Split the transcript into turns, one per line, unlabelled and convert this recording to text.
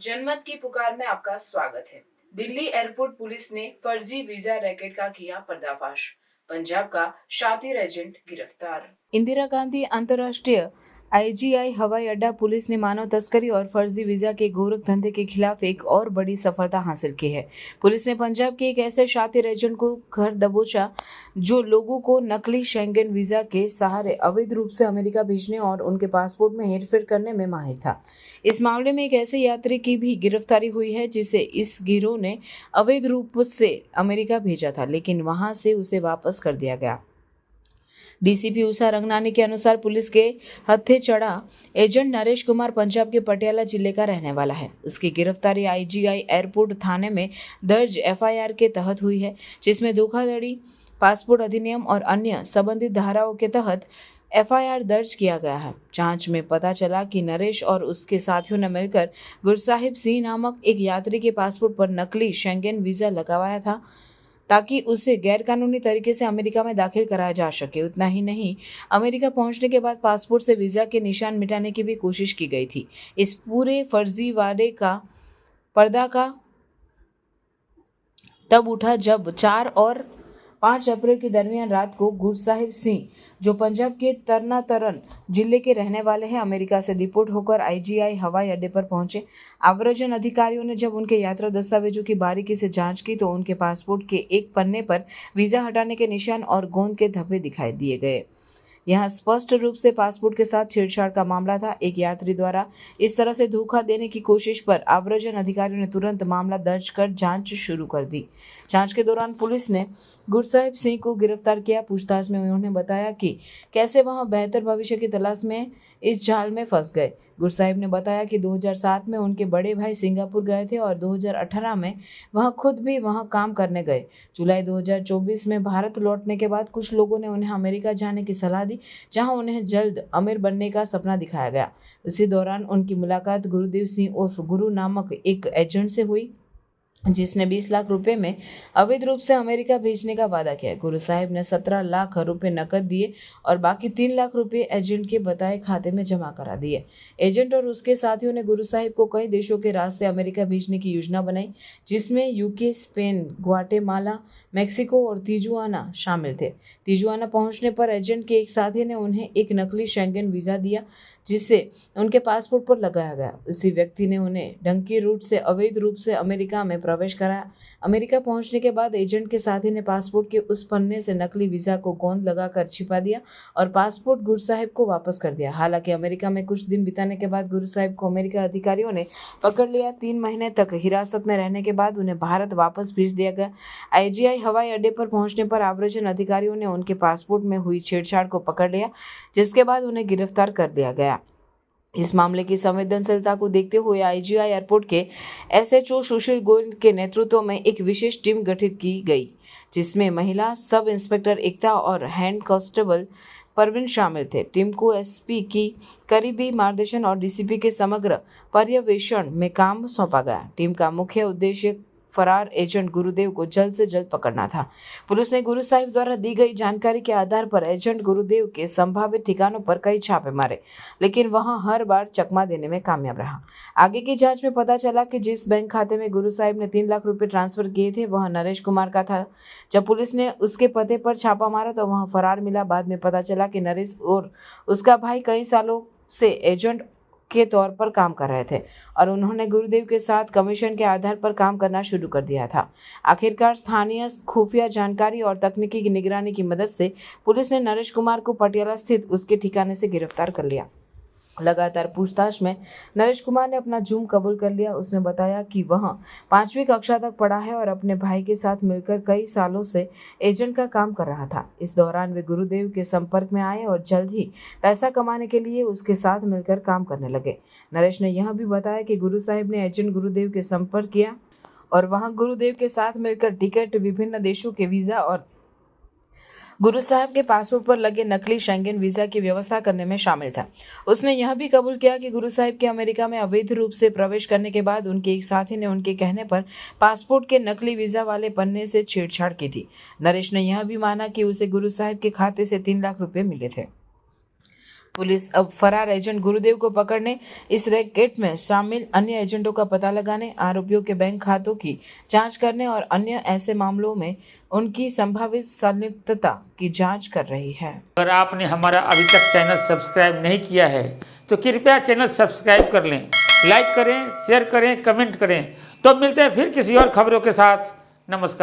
जनमत की पुकार में आपका स्वागत है। दिल्ली एयरपोर्ट पुलिस ने फर्जी वीजा रैकेट का किया पर्दाफाश। पंजाब का शातिर एजेंट गिरफ्तार। इंदिरा गांधी अंतर्राष्ट्रीय आईजीआई हवाई अड्डा पुलिस ने मानव तस्करी और फर्जी वीजा के गोरख धंधे के खिलाफ एक और बड़ी सफलता हासिल की है। पुलिस ने पंजाब के एक ऐसे शातिर एजेंट को घर दबोचा जो लोगों को नकली शेंगेन वीजा के सहारे अवैध रूप से अमेरिका भेजने और उनके पासपोर्ट में हेरफेर करने में माहिर था। इस मामले में एक ऐसे यात्री की भी गिरफ्तारी हुई है जिसे इस गिरोह ने अवैध रूप से अमेरिका भेजा था, लेकिन वहां से उसे वापस कर दिया गया। डीसीपी उषा रंगनानी के अनुसार पुलिस के हत्थे चढ़ा एजेंट नरेश कुमार पंजाब के पटियाला जिले का रहने वाला है। उसकी गिरफ्तारी आईजीआई एयरपोर्ट थाने में दर्ज एफआईआर के तहत हुई है, जिसमें धोखाधड़ी, पासपोर्ट अधिनियम और अन्य संबंधित धाराओं के तहत एफआईआर दर्ज किया गया है। जांच में पता चला कि नरेश और उसके साथियों ने मिलकर गुरसाहिब सिंह नामक एक यात्री के पासपोर्ट पर नकली शेंगेन वीजा लगवाया था ताकि उसे गैरकानूनी तरीके से अमेरिका में दाखिल कराया जा सके। उतना ही नहीं, अमेरिका पहुंचने के बाद पासपोर्ट से वीजा के निशान मिटाने की भी कोशिश की गई थी। इस पूरे फर्जीवाड़े का पर्दा तब उठा जब 4 और 5 अप्रैल के दरमियान रात को गुरसाहिब सिंह, जो पंजाब के तरनातरन जिले के रहने वाले हैं, अमेरिका से डिपोर्ट होकर आईजीआई हवाई अड्डे पर पहुंचे। आव्रजन अधिकारियों ने जब उनके यात्रा दस्तावेजों की बारीकी से जांच की तो उनके पासपोर्ट के एक पन्ने पर वीजा हटाने के निशान और गोंद के धब्बे दिखाई दिए गए। यहाँ स्पष्ट रूप से पासपोर्ट के साथ छेड़छाड़ का मामला था। एक यात्री द्वारा इस तरह से धोखा देने की कोशिश पर आव्रजन अधिकारियों ने तुरंत मामला दर्ज कर जांच शुरू कर दी। जांच के दौरान पुलिस ने गुरसाहिब सिंह को गिरफ्तार किया। पूछताछ में उन्होंने बताया कि कैसे वह बेहतर भविष्य की तलाश में इस जाल में फंस गए। गुरसाहिब ने बताया कि 2007 में उनके बड़े भाई सिंगापुर गए थे और 2018 में वह खुद भी वहां काम करने गए। जुलाई 2024 में भारत लौटने के बाद कुछ लोगों ने उन्हें अमेरिका जाने की सलाह दी, जहां उन्हें जल्द अमीर बनने का सपना दिखाया गया। उसी दौरान उनकी मुलाकात गुरुदेव सिंह उर्फ गुरु नामक एक एजेंट से हुई, जिसने 20 लाख रुपए में अवैध रूप से अमेरिका भेजने का वादा किया। गुरु साहिब ने 17 लाख रुपए नकद दिए और बाकी 3 लाख रुपए एजेंट के बताए खाते में जमा करा दिए। एजेंट और उसके साथियों ने गुरु साहिब को कई देशों के रास्ते अमेरिका भेजने की योजना बनाई, जिसमें यूके, स्पेन, ग्वाटेमाला, मेक्सिको और तिजुआना शामिल थे। तिजुआना पहुंचने पर एजेंट के एक साथी ने उन्हें एक नकली शेंगेन वीजा दिया, जिसे उनके पासपोर्ट पर लगाया गया। उसी व्यक्ति ने उन्हें डंकी रूट से अवैध रूप से अमेरिका में प्रवेश कराया। अमेरिका पहुंचने के बाद एजेंट के साथी ने पासपोर्ट के उस पन्ने से नकली वीजा को गोंद लगाकर छिपा दिया और पासपोर्ट गुरु साहिब को वापस कर दिया। हालांकि अमेरिका में कुछ दिन बिताने के बाद गुरु साहिब को अमेरिका अधिकारियों ने पकड़ लिया। 3 महीने तक हिरासत में रहने के बाद उन्हें भारत वापस भेज दिया गया। आईजीआई हवाई अड्डे पर पहुंचने पर आव्रजन अधिकारियों ने उनके पासपोर्ट में हुई छेड़छाड़ को पकड़ लिया, जिसके बाद उन्हें गिरफ्तार कर दिया गया। इस मामले की संवेदनशीलता को देखते हुए आईजीआई एयरपोर्ट के एसएचओ सुशील गोयल के नेतृत्व में एक विशेष टीम गठित की गई, जिसमें महिला सब इंस्पेक्टर एकता और हैंड कांस्टेबल परवीन शामिल थे। टीम को एसपी की करीबी मार्गदर्शन और डीसीपी के समग्र पर्यवेक्षण में काम सौंपा गया। टीम का मुख्य उद्देश्य फरार एजेंट गुरुदेव को जल्द से जल्द पकड़ना था। पुलिस ने गुरु साहिब द्वारा दी गई जानकारी के आधार पर एजेंट गुरुदेव के संभावित ठिकानों पर कई छापे मारे, लेकिन वहां हर बार चकमा देने में कामयाब रहा। आगे की जांच में पता चला कि जिस बैंक खाते में गुरु साहिब ने 3 लाख रुपए ट्रांसफर किए थे वह नरेश कुमार का था। जब पुलिस ने उसके पते पर छापा मारा तो वह फरार मिला। बाद में पता चला कि नरेश और उसका भाई कई सालों से एजेंट के तौर पर काम कर रहे थे और उन्होंने गुरुदेव के साथ कमीशन के आधार पर काम करना शुरू कर दिया था। आखिरकार स्थानीय खुफिया जानकारी और तकनीकी की निगरानी की मदद से पुलिस ने नरेश कुमार को पटियाला स्थित उसके ठिकाने से गिरफ्तार कर लिया। लगातार पूछताछ में नरेश कुमार ने अपना जुर्म कबूल कर लिया। उसने बताया कि वह 5वीं कक्षा तक पढ़ा है और अपने भाई के साथ मिलकर कई सालों से एजेंट का काम कर रहा था। इस दौरान वे गुरुदेव के संपर्क में आए और जल्द ही पैसा कमाने के लिए उसके साथ मिलकर काम करने लगे। नरेश ने यह भी बताया कि गुरु साहिब ने एजेंट गुरुदेव के संपर्क किया और वहां गुरुदेव के साथ मिलकर टिकट, विभिन्न देशों के वीजा और गुरु साहब के पासपोर्ट पर लगे नकली शेंगेन वीजा की व्यवस्था करने में शामिल था। उसने यह भी कबूल किया कि गुरु साहिब के अमेरिका में अवैध रूप से प्रवेश करने के बाद उनके एक साथी ने उनके कहने पर पासपोर्ट के नकली वीजा वाले पन्ने से छेड़छाड़ की थी। नरेश ने यह भी माना कि उसे गुरु साहिब के खाते से 3 लाख रुपए मिले थे। पुलिस अब फरार एजेंट गुरुदेव को पकड़ने, इस रैकेट में शामिल अन्य एजेंटों का पता लगाने, आरोपियों के बैंक खातों की जांच करने और अन्य ऐसे मामलों में उनकी संभावित संलिप्तता की जांच कर रही है।
अगर आपने हमारा अभी तक चैनल सब्सक्राइब नहीं किया है तो कृपया चैनल सब्सक्राइब कर लें, लाइक करें, शेयर करें, कमेंट करें। तो मिलते हैं फिर किसी और खबरों के साथ। नमस्कार।